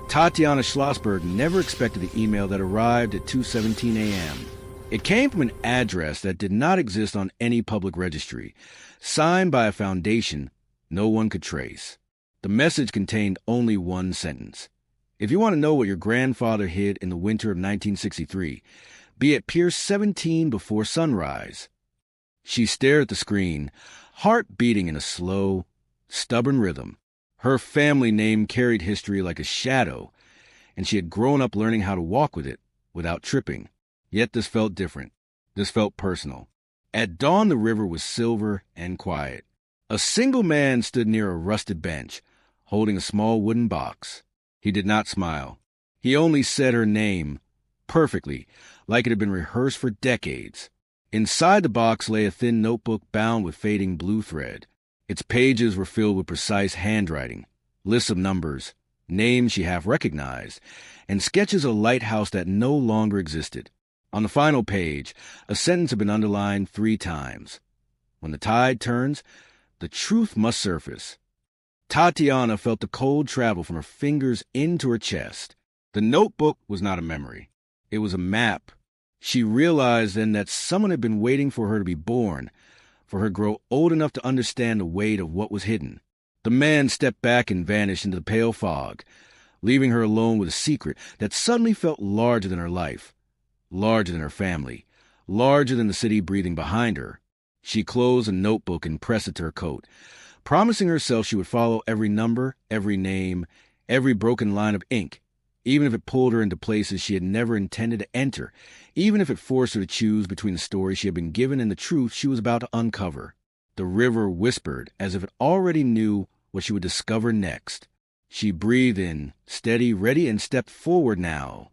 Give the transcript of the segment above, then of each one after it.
Tatiana Schlossberg never expected the email that arrived at 2:17 a.m. It came from an address that did not exist on any public registry, signed by a foundation no one could trace. The message contained only one sentence. If you want to know what your grandfather hid in the winter of 1963, be at Pier 17 before sunrise. She stared at the screen, heart beating in a slow, stubborn rhythm. Her family name carried history like a shadow, and she had grown up learning how to walk with it without tripping. Yet this felt different. This felt personal. At dawn, the river was silver and quiet. A single man stood near a rusted bench, holding a small wooden box. He did not smile. He only said her name, perfectly, like it had been rehearsed for decades. Inside the box lay a thin notebook bound with fading blue thread. Its pages were filled with precise handwriting, lists of numbers, names she half recognized, and sketches of a lighthouse that no longer existed. On the final page, a sentence had been underlined 3 times. When the tide turns, the truth must surface. Tatiana felt the cold travel from her fingers into her chest. The notebook was not a memory. It was a map. She realized then that someone had been waiting for her to be born, for her to grow old enough to understand the weight of what was hidden. The man stepped back and vanished into the pale fog, leaving her alone with a secret that suddenly felt larger than her life, larger than her family, larger than the city breathing behind her. She closed the notebook and pressed it to her coat, promising herself she would follow every number, every name, every broken line of ink, even if it pulled her into places she had never intended to enter, even if it forced her to choose between the story she had been given and the truth she was about to uncover. The river whispered as if it already knew what she would discover next. She breathed in, steady, ready, and stepped forward now.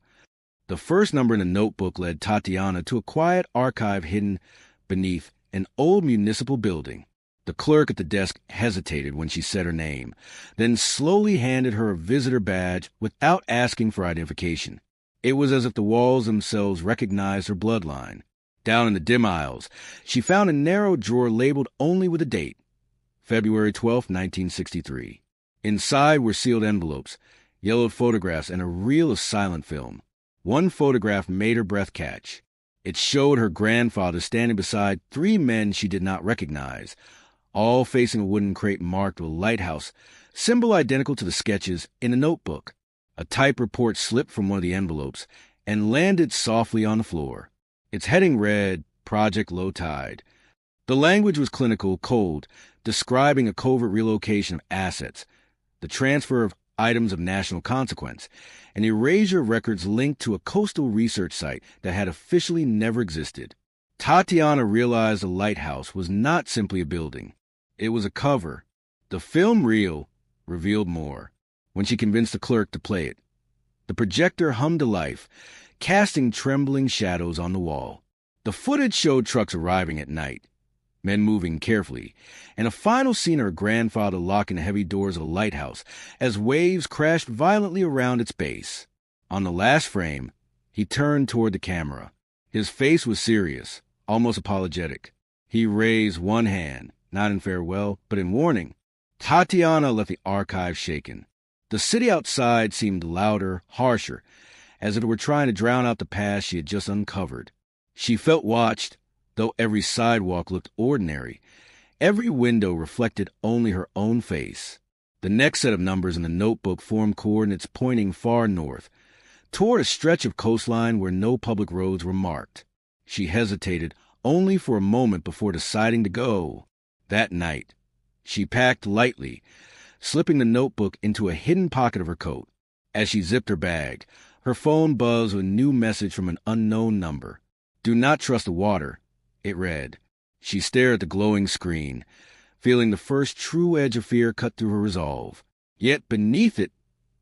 The first number in the notebook led Tatiana to a quiet archive hidden beneath an old municipal building. The clerk at the desk hesitated when she said her name, then slowly handed her a visitor badge without asking for identification. It was as if the walls themselves recognized her bloodline. Down in the dim aisles, she found a narrow drawer labeled only with a date, February 12, 1963. Inside were sealed envelopes, yellowed photographs, and a reel of silent film. One photograph made her breath catch. It showed her grandfather standing beside 3 men she did not recognize, all facing a wooden crate marked with a lighthouse, symbol identical to the sketches in the notebook. A type report slipped from one of the envelopes and landed softly on the floor. Its heading read, Project Low Tide. The language was clinical, cold, describing a covert relocation of assets, the transfer of items of national consequence, an erasure of records linked to a coastal research site that had officially never existed. Tatiana realized the lighthouse was not simply a building. It was a cover. The film reel revealed more when she convinced the clerk to play it. The projector hummed to life, casting trembling shadows on the wall. The footage showed trucks arriving at night, men moving carefully, and a final scene of her grandfather locking the heavy doors of the lighthouse as waves crashed violently around its base. On the last frame, he turned toward the camera. His face was serious, almost apologetic. He raised one hand, not in farewell, but in warning. Tatiana left the archive shaken. The city outside seemed louder, harsher, as if it were trying to drown out the past she had just uncovered. She felt watched, though every sidewalk looked ordinary. Every window reflected only her own face. The next set of numbers in the notebook formed coordinates pointing far north, toward a stretch of coastline where no public roads were marked. She hesitated only for a moment before deciding to go. That night, she packed lightly, slipping the notebook into a hidden pocket of her coat. As she zipped her bag, her phone buzzed with a new message from an unknown number. Do not trust the water, it read. She stared at the glowing screen, feeling the first true edge of fear cut through her resolve. Yet beneath it,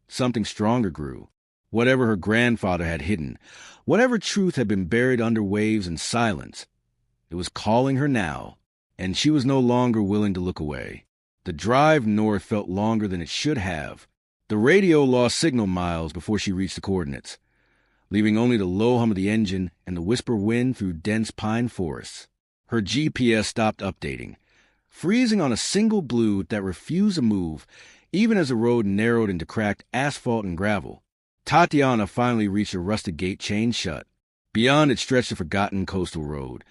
something stronger grew. Whatever her grandfather had hidden, whatever truth had been buried under waves and silence, it was calling her now, and she was no longer willing to look away. The drive north felt longer than it should have. The radio lost signal miles before she reached the coordinates, leaving only the low hum of the engine and the whisper wind through dense pine forests. Her GPS stopped updating, freezing on a single blue that refused to move, even as the road narrowed into cracked asphalt and gravel. Tatiana finally reached a rusted gate chained shut. Beyond it stretched a forgotten coastal road,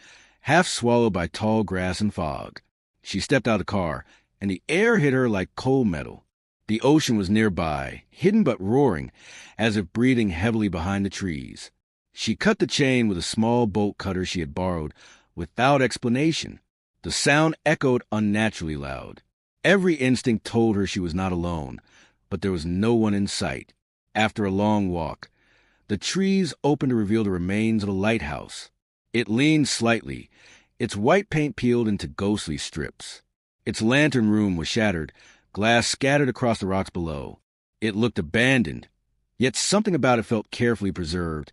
half swallowed by tall grass and fog. She stepped out of the car, and the air hit her like cold metal. The ocean was nearby, hidden but roaring, as if breathing heavily behind the trees. She cut the chain with a small bolt cutter she had borrowed, without explanation. The sound echoed unnaturally loud. Every instinct told her she was not alone, but there was no one in sight. After a long walk, the trees opened to reveal the remains of a lighthouse. It leaned slightly, its white paint peeled into ghostly strips. Its lantern room was shattered, glass scattered across the rocks below. It looked abandoned, yet something about it felt carefully preserved,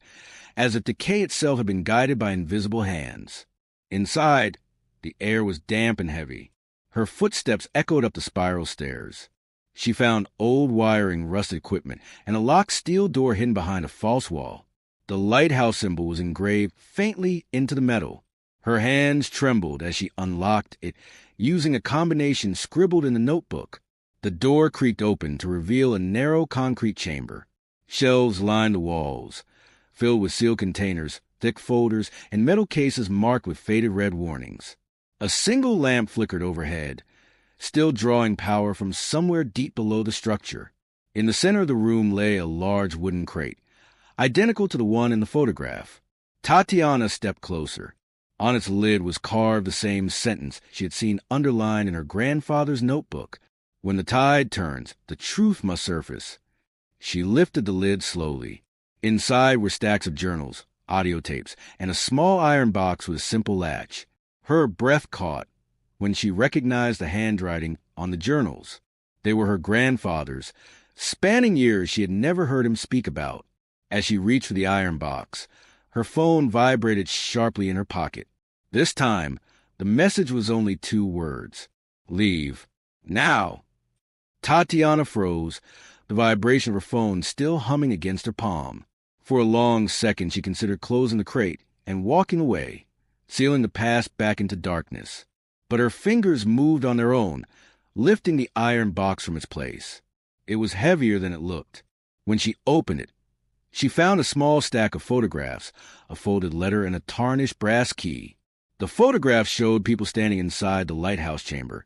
as if decay itself had been guided by invisible hands. Inside, the air was damp and heavy. Her footsteps echoed up the spiral stairs. She found old wiring, rusted equipment, and a locked steel door hidden behind a false wall. The lighthouse symbol was engraved faintly into the metal. Her hands trembled as she unlocked it, using a combination scribbled in the notebook. The door creaked open to reveal a narrow concrete chamber. Shelves lined the walls, filled with sealed containers, thick folders, and metal cases marked with faded red warnings. A single lamp flickered overhead, still drawing power from somewhere deep below the structure. In the center of the room lay a large wooden crate, identical to the one in the photograph. Tatiana stepped closer. On its lid was carved the same sentence she had seen underlined in her grandfather's notebook. When the tide turns, the truth must surface. She lifted the lid slowly. Inside were stacks of journals, audio tapes, and a small iron box with a simple latch. Her breath caught when she recognized the handwriting on the journals. They were her grandfather's, spanning years she had never heard him speak about. As she reached for the iron box, her phone vibrated sharply in her pocket. This time, the message was only 2 words. Leave. Now. Tatiana froze, the vibration of her phone still humming against her palm. For a long second, she considered closing the crate and walking away, sealing the past back into darkness. But her fingers moved on their own, lifting the iron box from its place. It was heavier than it looked. When she opened it, she found a small stack of photographs, a folded letter, and a tarnished brass key. The photographs showed people standing inside the lighthouse chamber,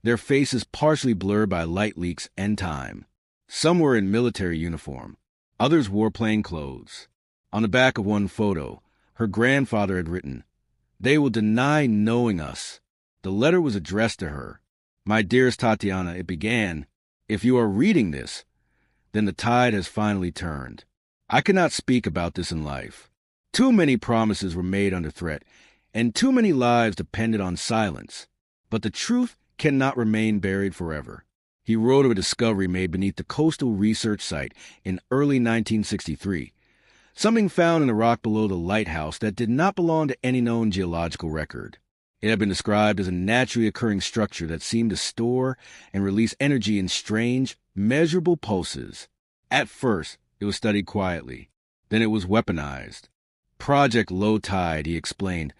their faces partially blurred by light leaks and time. Some were in military uniform. Others wore plain clothes. On the back of one photo, her grandfather had written, "They will deny knowing us." The letter was addressed to her. "My dearest Tatiana," it began, "if you are reading this, then the tide has finally turned. I cannot speak about this in life. Too many promises were made under threat, and too many lives depended on silence. But the truth cannot remain buried forever." He wrote of a discovery made beneath the coastal research site in early 1963, something found in the rock below the lighthouse that did not belong to any known geological record. It had been described as a naturally occurring structure that seemed to store and release energy in strange, measurable pulses. At first, it was studied quietly. Then it was weaponized. Project Low Tide, he explained,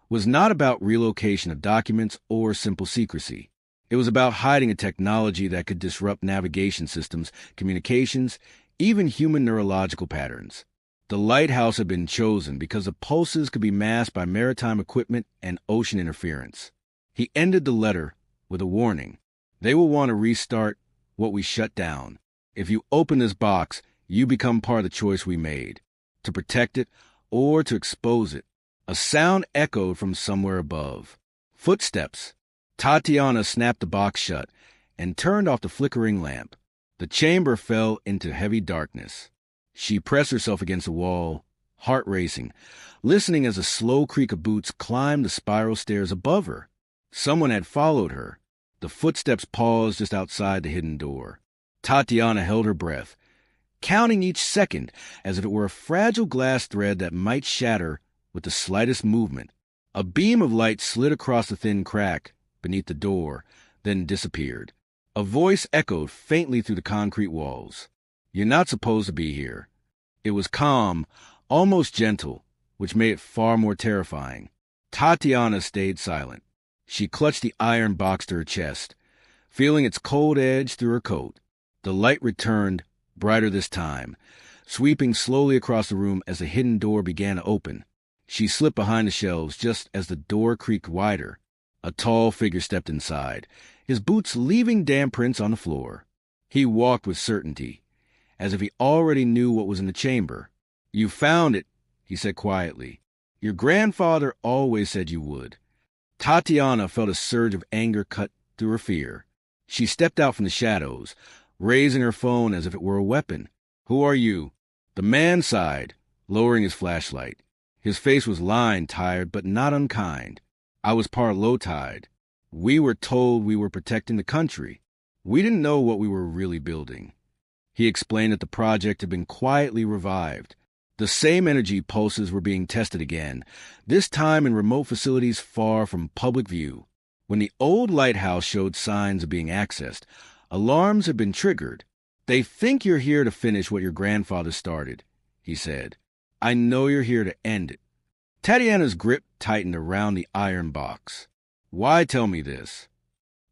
was not about relocation of documents or simple secrecy. It was about hiding a technology that could disrupt navigation systems, communications, even human neurological patterns. The lighthouse had been chosen because the pulses could be masked by maritime equipment and ocean interference. He ended the letter with a warning. "They will want to restart what we shut down. If you open this box, you become part of the choice we made, to protect it or to expose it." A sound echoed from somewhere above. Footsteps. Tatiana snapped the box shut and turned off the flickering lamp. The chamber fell into heavy darkness. She pressed herself against the wall, heart racing, listening as a slow creak of boots climbed the spiral stairs above her. Someone had followed her. The footsteps paused just outside the hidden door. Tatiana held her breath, counting each second as if it were a fragile glass thread that might shatter with the slightest movement. A beam of light slid across the thin crack beneath the door, then disappeared. A voice echoed faintly through the concrete walls. "You're not supposed to be here." It was calm, almost gentle, which made it far more terrifying. Tatiana stayed silent. She clutched the iron box to her chest, feeling its cold edge through her coat. The light returned, brighter this time, sweeping slowly across the room as the hidden door began to open. She slipped behind the shelves just as the door creaked wider. A tall figure stepped inside, his boots leaving damp prints on the floor. He walked with certainty, as if he already knew what was in the chamber. "You found it," he said quietly. "Your grandfather always said you would." Tatiana felt a surge of anger cut through her fear. She stepped out from the shadows, raising her phone as if it were a weapon. "Who are you?" The man sighed, lowering his flashlight. His face was lined, tired, but not unkind. "I was part low tide. We were told we were protecting the country. We didn't know what we were really building." He explained that the project had been quietly revived. The same energy pulses were being tested again, this time in remote facilities far from public view. When the old lighthouse showed signs of being accessed, alarms had been triggered. "They think you're here to finish what your grandfather started," he said. "I know you're here to end it." Tatiana's grip tightened around the iron box. "Why tell me this?"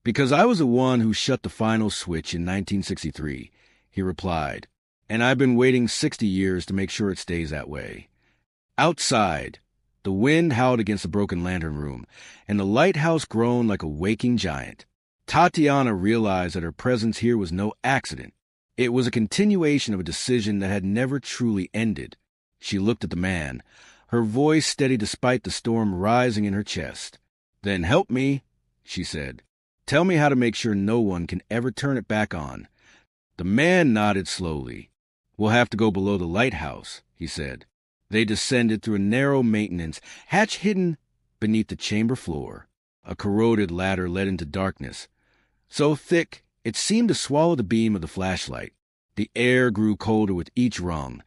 "Because I was the one who shut the final switch in 1963, he replied, "and I've been waiting 60 years to make sure it stays that way." Outside, the wind howled against the broken lantern room, and the lighthouse groaned like a waking giant. Tatiana realized that her presence here was no accident. It was a continuation of a decision that had never truly ended. She looked at the man, her voice steady despite the storm rising in her chest. "Then help me," she said. "Tell me how to make sure no one can ever turn it back on." The man nodded slowly. "We'll have to go below the lighthouse," he said. They descended through a narrow maintenance hatch hidden beneath the chamber floor. A corroded ladder led into darkness, so thick it seemed to swallow the beam of the flashlight. The air grew colder with each rung,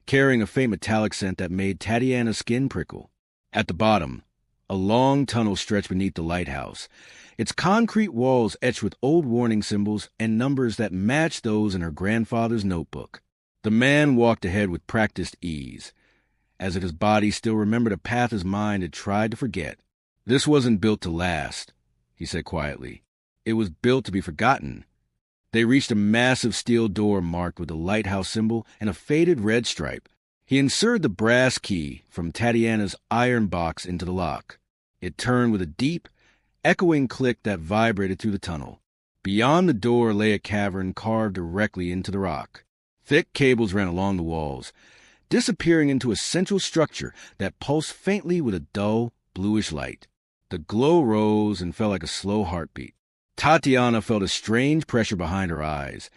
carrying a faint metallic scent that made Tatiana's skin prickle. At the bottom, a long tunnel stretched beneath the lighthouse, its concrete walls etched with old warning symbols and numbers that matched those in her grandfather's notebook. The man walked ahead with practiced ease, as if his body still remembered a path his mind had tried to forget. "This wasn't built to last," he said quietly. "It was built to be forgotten." They reached a massive steel door marked with the lighthouse symbol and a faded red stripe. He inserted the brass key from Tatiana's iron box into the lock. It turned with a deep, echoing click that vibrated through the tunnel. Beyond the door lay a cavern carved directly into the rock. Thick cables ran along the walls, disappearing into a central structure that pulsed faintly with a dull, bluish light. The glow rose and fell like a slow heartbeat. Tatiana felt a strange pressure behind her eyes,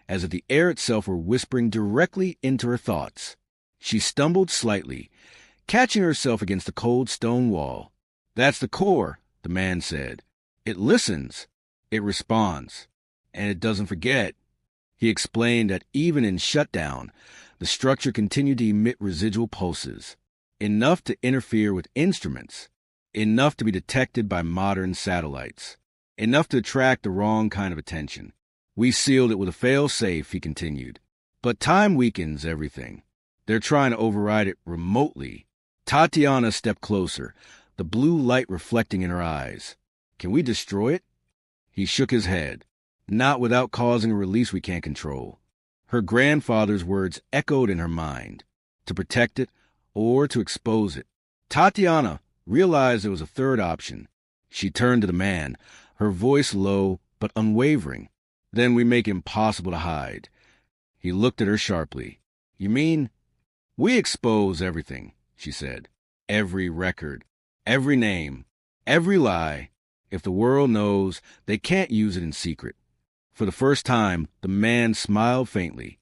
as if the air itself were whispering directly into her thoughts. She stumbled slightly, catching herself against the cold stone wall. "That's the core," the man said. "It listens, it responds, and it doesn't forget." He explained that even in shutdown, the structure continued to emit residual pulses, enough to interfere with instruments, enough to be detected by modern satellites, enough to attract the wrong kind of attention. "We sealed it with a fail-safe," he continued. "But time weakens everything. They're trying to override it remotely." Tatiana stepped closer, the blue light reflecting in her eyes. "Can we destroy it?" He shook his head. "Not without causing a release we can't control." Her grandfather's words echoed in her mind. To protect it or to expose it. Tatiana realized there was a third option. She turned to the man, her voice low but unwavering. "Then we make it impossible to hide." He looked at her sharply. "You mean?" "We expose everything," she said. "Every record, every name, every lie. If the world knows, they can't use it in secret." For the first time, the man smiled faintly.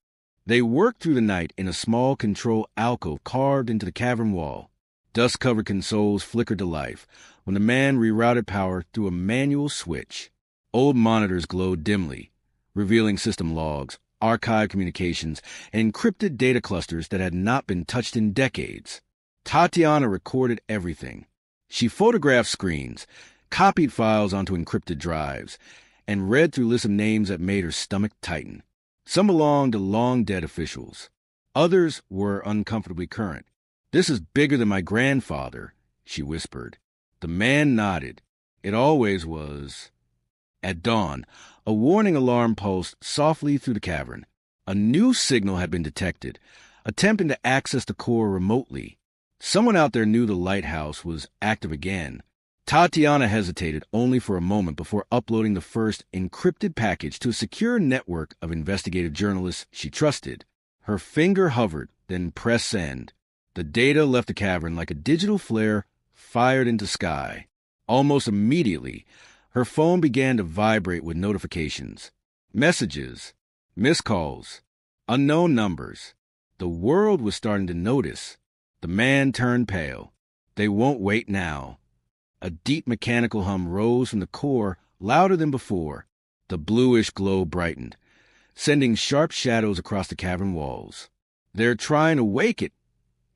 They worked through the night in a small control alcove carved into the cavern wall. Dust-covered consoles flickered to life when the man rerouted power through a manual switch. Old monitors glowed dimly, revealing system logs, archived communications, and encrypted data clusters that had not been touched in decades. Tatiana recorded everything. She photographed screens, copied files onto encrypted drives, and read through lists of names that made her stomach tighten. Some belonged to long-dead officials. Others were uncomfortably current. "This is bigger than my grandfather," she whispered. The man nodded. "It always was." At dawn, a warning alarm pulsed softly through the cavern. A new signal had been detected, attempting to access the core remotely. Someone out there knew the lighthouse was active again. Tatiana hesitated only for a moment before uploading the first encrypted package to a secure network of investigative journalists she trusted. Her finger hovered, then pressed send. The data left the cavern like a digital flare fired into sky. Almost immediately, her phone began to vibrate with notifications. Messages, missed calls, unknown numbers. The world was starting to notice. The man turned pale. They won't wait now. A deep mechanical hum rose from the core, louder than before. The bluish glow brightened, sending sharp shadows across the cavern walls. "They're trying to wake it,"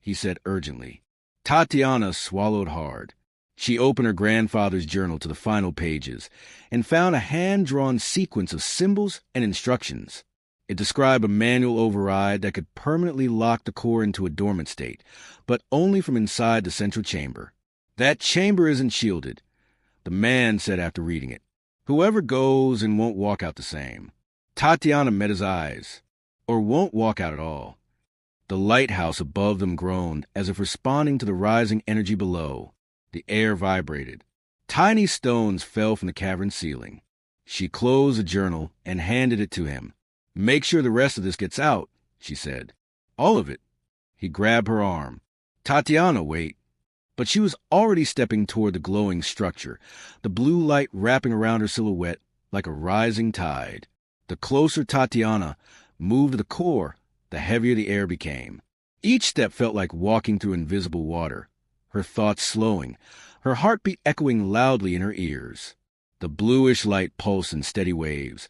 he said urgently. Tatiana swallowed hard. She opened her grandfather's journal to the final pages and found a hand-drawn sequence of symbols and instructions. It described a manual override that could permanently lock the core into a dormant state, but only from inside the central chamber. "That chamber isn't shielded," the man said after reading it. "Whoever goes and won't walk out the same." Tatiana met his eyes, or won't walk out at all. The lighthouse above them groaned as if responding to the rising energy below. The air vibrated. Tiny stones fell from the cavern ceiling. She closed the journal and handed it to him. "Make sure the rest of this gets out," she said. "All of it." He grabbed her arm. "Tatiana, wait." But she was already stepping toward the glowing structure, the blue light wrapping around her silhouette like a rising tide. The closer Tatiana moved to the core, the heavier the air became. Each step felt like walking through invisible water, her thoughts slowing, her heartbeat echoing loudly in her ears. The bluish light pulsed in steady waves,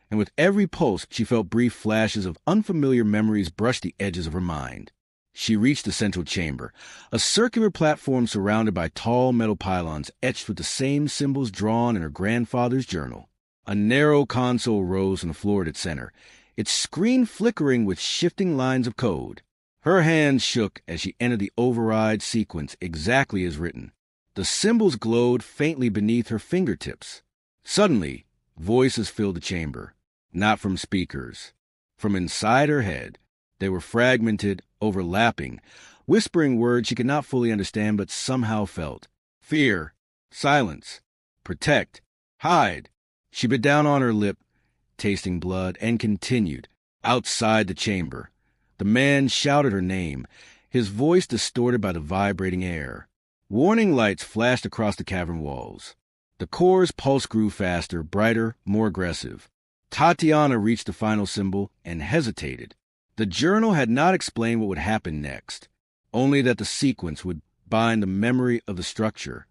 and with every pulse she felt brief flashes of unfamiliar memories brush the edges of her mind. She reached the central chamber, a circular platform surrounded by tall metal pylons etched with the same symbols drawn in her grandfather's journal. A narrow console rose from the floor at its center, its screen flickering with shifting lines of code. Her hands shook as she entered the override sequence exactly as written. The symbols glowed faintly beneath her fingertips. Suddenly, voices filled the chamber, not from speakers, from inside her head. They were fragmented, overlapping, whispering words she could not fully understand but somehow felt. Fear, silence, protect, hide. She bit down on her lip, tasting blood, and continued. Outside the chamber, the man shouted her name, his voice distorted by the vibrating air. Warning lights flashed across the cavern walls. The core's pulse grew faster, brighter, more aggressive. Tatiana reached the final symbol and hesitated. The journal had not explained what would happen next, only that the sequence would bind the memory of the structure.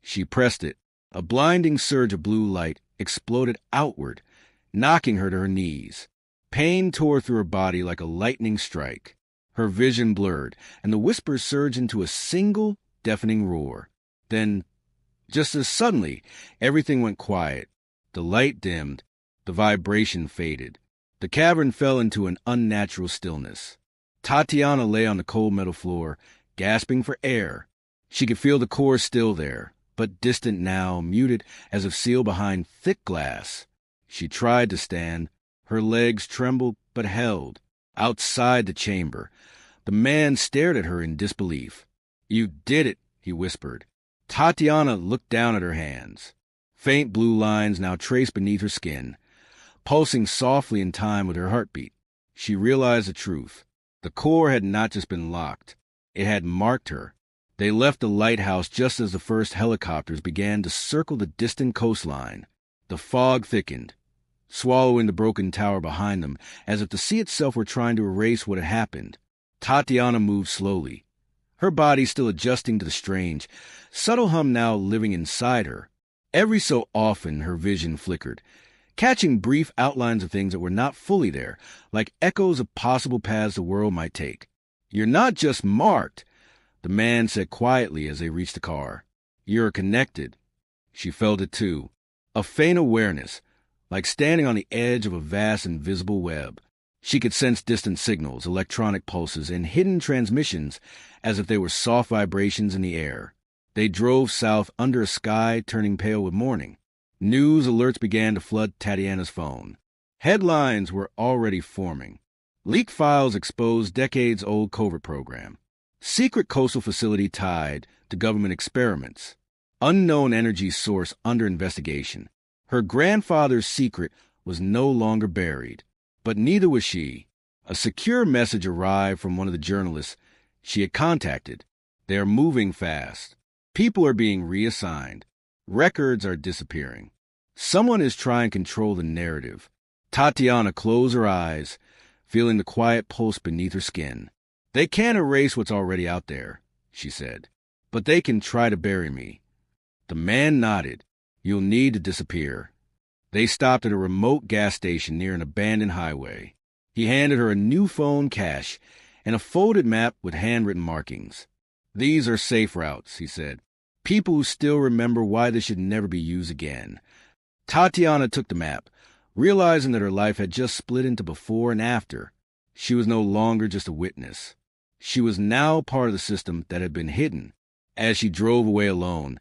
She pressed it. A blinding surge of blue light exploded outward, knocking her to her knees. Pain tore through her body like a lightning strike. Her vision blurred, and the whispers surged into a single, deafening roar. Then, just as suddenly, everything went quiet. The light dimmed, the vibration faded. The cavern fell into an unnatural stillness. Tatiana lay on the cold metal floor, gasping for air. She could feel the core still there, but distant now, muted as if sealed behind thick glass. She tried to stand. Her legs trembled but held. Outside the chamber, the man stared at her in disbelief. "You did it," he whispered. Tatiana looked down at her hands. Faint blue lines now traced beneath her skin, pulsing softly in time with her heartbeat. She realized the truth. The core had not just been locked. It had marked her. They left the lighthouse just as the first helicopters began to circle the distant coastline. The fog thickened, swallowing the broken tower behind them, as if the sea itself were trying to erase what had happened. Tatiana moved slowly, her body still adjusting to the strange, subtle hum now living inside her. Every so often her vision flickered, catching brief outlines of things that were not fully there, like echoes of possible paths the world might take. "You're not just marked," the man said quietly as they reached the car. "You're connected." She felt it too, a faint awareness, like standing on the edge of a vast invisible web. She could sense distant signals, electronic pulses, and hidden transmissions as if they were soft vibrations in the air. They drove south under a sky turning pale with morning. News alerts began to flood Tatiana's phone. Headlines were already forming. Leaked files exposed decades-old covert program. Secret coastal facility tied to government experiments. Unknown energy source under investigation. Her grandfather's secret was no longer buried, but neither was she. A secure message arrived from one of the journalists she had contacted. They are moving fast. People are being reassigned. Records are disappearing. Someone is trying to control the narrative. Tatiana closed her eyes, feeling the quiet pulse beneath her skin. They can't erase what's already out there, she said, but they can try to bury me. The man nodded. You'll need to disappear. They stopped at a remote gas station near an abandoned highway. He handed her a new phone cache and a folded map with handwritten markings. These are safe routes, he said. People who still remember why they should never be used again. Tatiana took the map, realizing that her life had just split into before and after. She was no longer just a witness. She was now part of the system that had been hidden. As she drove away alone,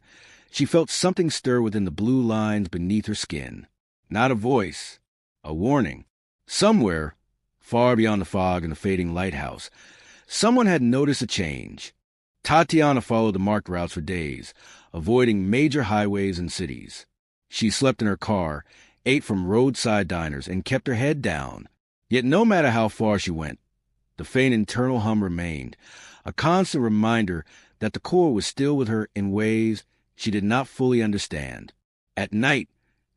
she felt something stir within the blue lines beneath her skin. Not a voice, a warning. Somewhere, far beyond the fog and the fading lighthouse, someone had noticed a change. Tatiana followed the marked routes for days, avoiding major highways and cities. She slept in her car, ate from roadside diners, and kept her head down. Yet no matter how far she went, the faint internal hum remained, a constant reminder that the core was still with her in ways she did not fully understand. At night,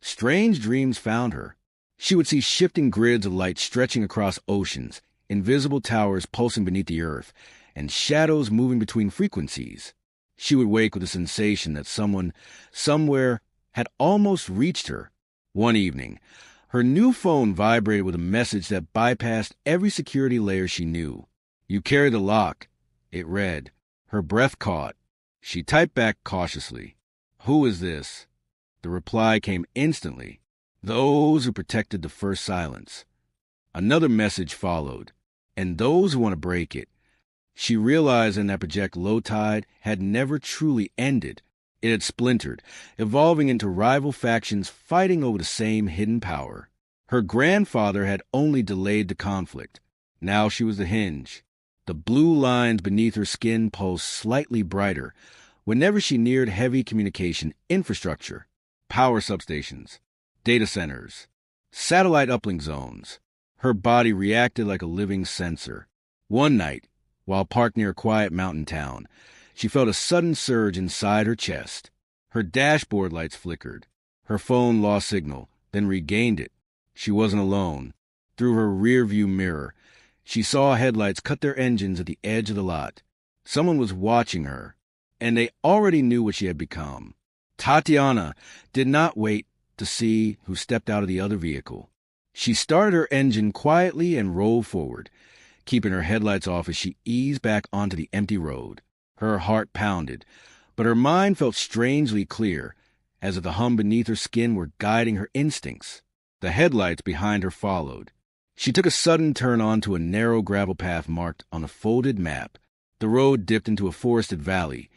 strange dreams found her. She would see shifting grids of light stretching across oceans, invisible towers pulsing beneath the earth, and shadows moving between frequencies. She would wake with a sensation that someone, somewhere, had almost reached her. One evening, her new phone vibrated with a message that bypassed every security layer she knew. You carry the lock, it read. Her breath caught. She typed back cautiously. Who is this? The reply came instantly. Those who protected the first silence. Another message followed. And those who want to break it. She realized in that Project Low Tide had never truly ended. It had splintered, evolving into rival factions fighting over the same hidden power. Her grandfather had only delayed the conflict. Now she was the hinge. The blue lines beneath her skin pulsed slightly brighter whenever she neared heavy communication infrastructure, power substations, data centers, satellite uplink zones. Her body reacted like a living sensor. One night, while parked near a quiet mountain town, she felt a sudden surge inside her chest. Her dashboard lights flickered. Her phone lost signal, then regained it. She wasn't alone. Through her rearview mirror, she saw headlights cut their engines at the edge of the lot. Someone was watching her, and they already knew what she had become. Tatiana did not wait to see who stepped out of the other vehicle. She started her engine quietly and rolled forward, keeping her headlights off as she eased back onto the empty road. Her heart pounded, but her mind felt strangely clear, as if the hum beneath her skin were guiding her instincts. The headlights behind her followed. She took a sudden turn onto a narrow gravel path marked on a folded map. The road dipped into a forested valley,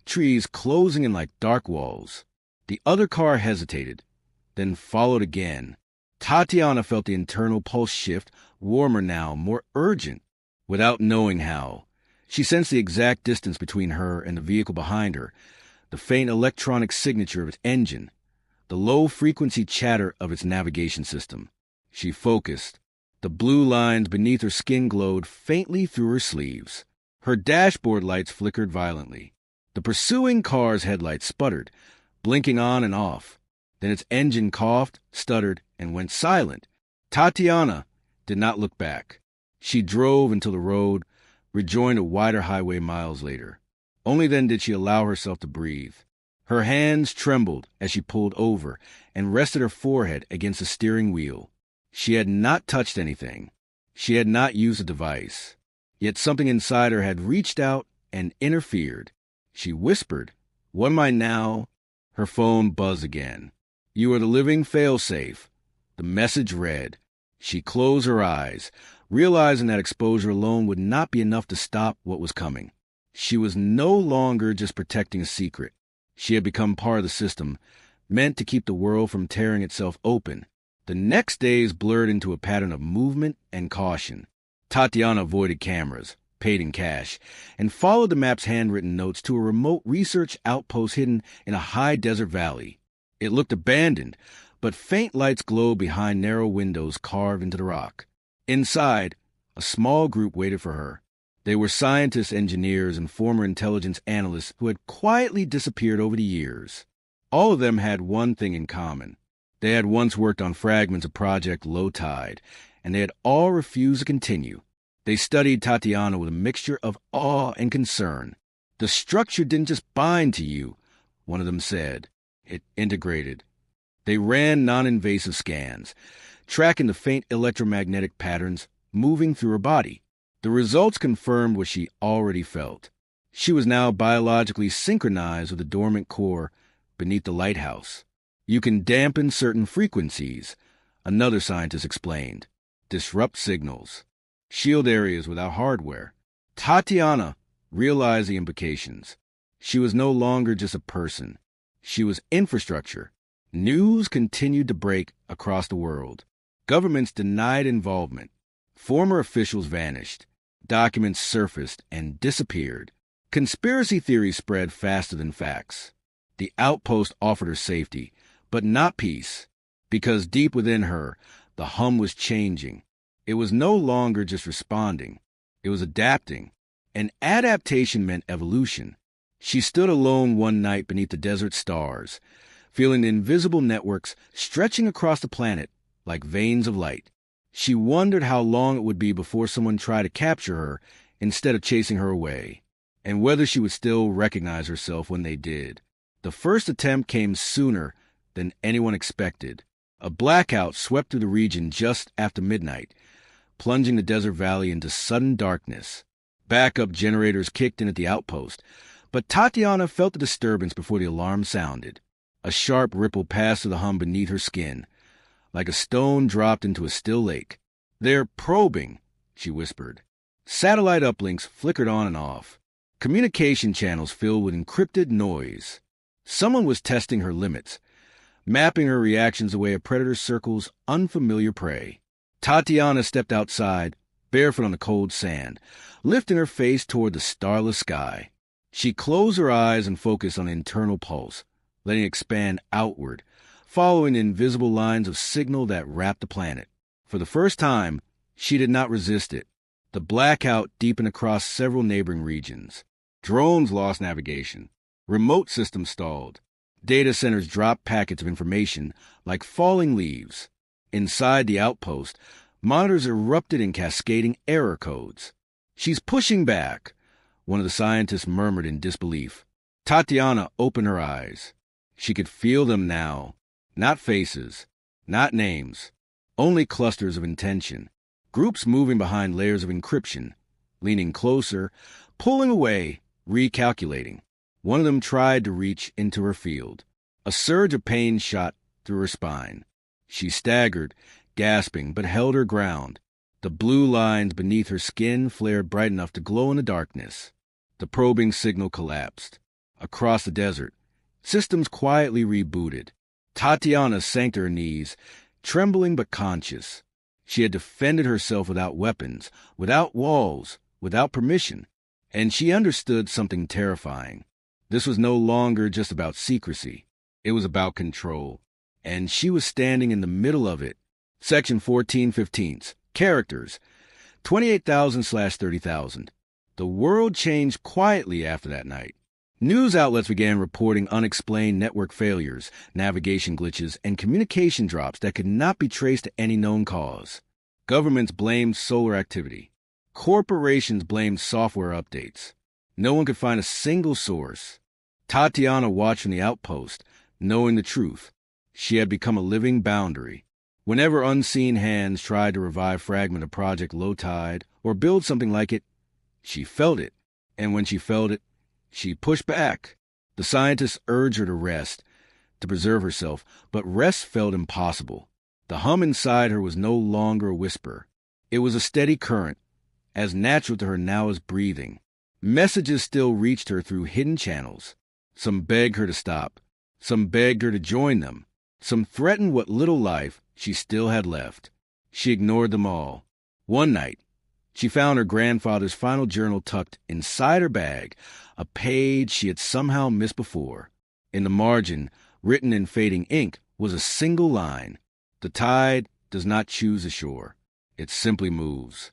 trees closing in like dark walls. The other car hesitated, then followed again. Tatiana felt the internal pulse shift, warmer now, more urgent. Without knowing how, she sensed the exact distance between her and the vehicle behind her, the faint electronic signature of its engine, the low-frequency chatter of its navigation system. She focused. The blue lines beneath her skin glowed faintly through her sleeves. Her dashboard lights flickered violently. The pursuing car's headlights sputtered, blinking on and off. Then its engine coughed, stuttered, and went silent. Tatiana did not look back. She drove until the road rejoined a wider highway miles later. Only then did she allow herself to breathe. Her hands trembled as she pulled over and rested her forehead against the steering wheel. She had not touched anything. She had not used a device. Yet something inside her had reached out and interfered. She whispered, "What am I now?" Her phone buzzed again. "You are the living failsafe." The message read. She closed her eyes, realizing that exposure alone would not be enough to stop what was coming. She was no longer just protecting a secret. She had become part of the system meant to keep the world from tearing itself open. The next days blurred into a pattern of movement and caution. Tatiana avoided cameras, paid in cash, and followed the map's handwritten notes to a remote research outpost hidden in a high desert valley. It looked abandoned, but faint lights glowed behind narrow windows carved into the rock. Inside, a small group waited for her. They were scientists, engineers, and former intelligence analysts who had quietly disappeared over the years. All of them had one thing in common. They had once worked on fragments of Project Low Tide, and they had all refused to continue. They studied Tatiana with a mixture of awe and concern. The structure didn't just bind to you, one of them said. It integrated. They ran non-invasive scans, tracking the faint electromagnetic patterns moving through her body. The results confirmed what she already felt. She was now biologically synchronized with the dormant core beneath the lighthouse. You can dampen certain frequencies, another scientist explained. Disrupt signals. Shield areas without hardware. Tatiana realized the implications. She was no longer just a person. She was infrastructure. News continued to break across the world. Governments denied involvement. Former officials vanished. Documents surfaced and disappeared. Conspiracy theories spread faster than facts. The outpost offered her safety, but not peace, because deep within her, the hum was changing. It was no longer just responding. It was adapting. And adaptation meant evolution. She stood alone one night beneath the desert stars, feeling the invisible networks stretching across the planet like veins of light. She wondered how long it would be before someone tried to capture her instead of chasing her away, and whether she would still recognize herself when they did. The first attempt came sooner than anyone expected. A blackout swept through the region just after midnight, plunging the desert valley into sudden darkness. Backup generators kicked in at the outpost, but Tatiana felt the disturbance before the alarm sounded. A sharp ripple passed through the hum beneath her skin, like a stone dropped into a still lake. "They're probing," she whispered. Satellite uplinks flickered on and off. Communication channels filled with encrypted noise. Someone was testing her limits, mapping her reactions the way a predator circles unfamiliar prey. Tatiana stepped outside, barefoot on the cold sand, lifting her face toward the starless sky. She closed her eyes and focused on the internal pulse, letting it expand outward, following the invisible lines of signal that wrapped the planet. For the first time, she did not resist it. The blackout deepened across several neighboring regions. Drones lost navigation. Remote systems stalled. Data centers dropped packets of information like falling leaves. Inside the outpost, monitors erupted in cascading error codes. "She's pushing back," one of the scientists murmured in disbelief. Tatiana opened her eyes. She could feel them now. Not faces, not names, only clusters of intention. Groups moving behind layers of encryption, leaning closer, pulling away, recalculating. One of them tried to reach into her field. A surge of pain shot through her spine. She staggered, gasping, but held her ground. The blue lines beneath her skin flared bright enough to glow in the darkness. The probing signal collapsed. Across the desert, systems quietly rebooted. Tatiana sank to her knees, trembling but conscious. She had defended herself without weapons, without walls, without permission, and she understood something terrifying. This was no longer just about secrecy. It was about control, and she was standing in the middle of it. Section 1415. Characters. 28,000/30,000. The world changed quietly after that night. News outlets began reporting unexplained network failures, navigation glitches, and communication drops that could not be traced to any known cause. Governments blamed solar activity. Corporations blamed software updates. No one could find a single source. Tatiana watched from the outpost, knowing the truth. She had become a living boundary. Whenever unseen hands tried to revive a fragment of Project Low Tide or build something like it, she felt it. And when she felt it, she pushed back. The scientists urged her to rest, to preserve herself, but rest felt impossible. The hum inside her was no longer a whisper. It was a steady current, as natural to her now as breathing. Messages still reached her through hidden channels. Some begged her to stop. Some begged her to join them. Some threatened what little life she still had left. She ignored them all. One night, she found her grandfather's final journal tucked inside her bag, a page she had somehow missed before. In the margin, written in fading ink, was a single line: "The tide does not choose a shore. It simply moves."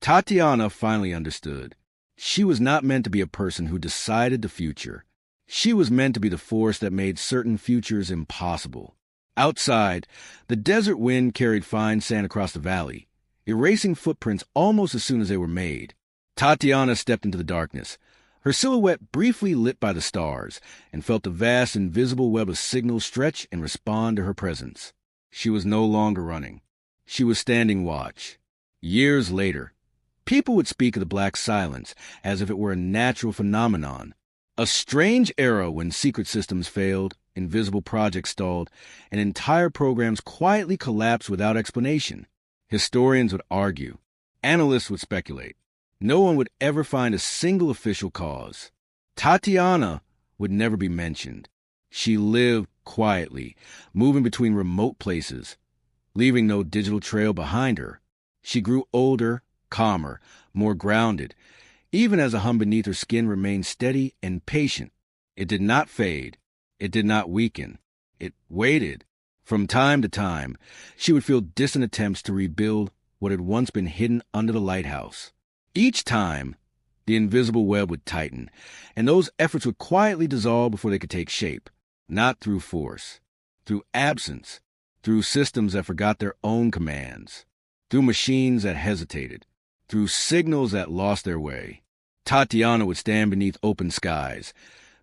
Tatiana finally understood. She was not meant to be a person who decided the future. She was meant to be the force that made certain futures impossible. Outside, the desert wind carried fine sand across the valley, erasing footprints almost as soon as they were made. Tatiana stepped into the darkness, her silhouette briefly lit by the stars, and felt the vast invisible web of signals stretch and respond to her presence. She was no longer running. She was standing watch. Years later, people would speak of the black silence as if it were a natural phenomenon, a strange era when secret systems failed, invisible projects stalled, and entire programs quietly collapsed without explanation. Historians would argue. Analysts would speculate. No one would ever find a single official cause. Tatiana would never be mentioned. She lived quietly, moving between remote places, leaving no digital trail behind her. She grew older, calmer, more grounded, even as the hum beneath her skin remained steady and patient. It did not fade. It did not weaken. It waited. From time to time, she would feel distant attempts to rebuild what had once been hidden under the lighthouse. Each time, the invisible web would tighten, and those efforts would quietly dissolve before they could take shape, not through force, through absence, through systems that forgot their own commands, through machines that hesitated, through signals that lost their way. Tatiana would stand beneath open skies,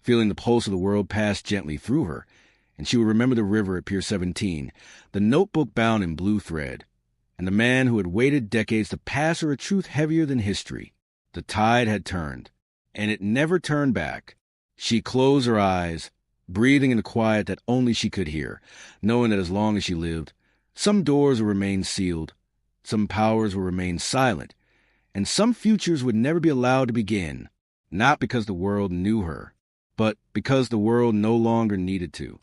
feeling the pulse of the world pass gently through her, and she would remember the river at Pier 17, the notebook bound in blue thread, and the man who had waited decades to pass her a truth heavier than history. The tide had turned, and it never turned back. She closed her eyes, breathing in the quiet that only she could hear, knowing that as long as she lived, some doors would remain sealed, some powers would remain silent, and some futures would never be allowed to begin, not because the world knew her, but because the world no longer needed to.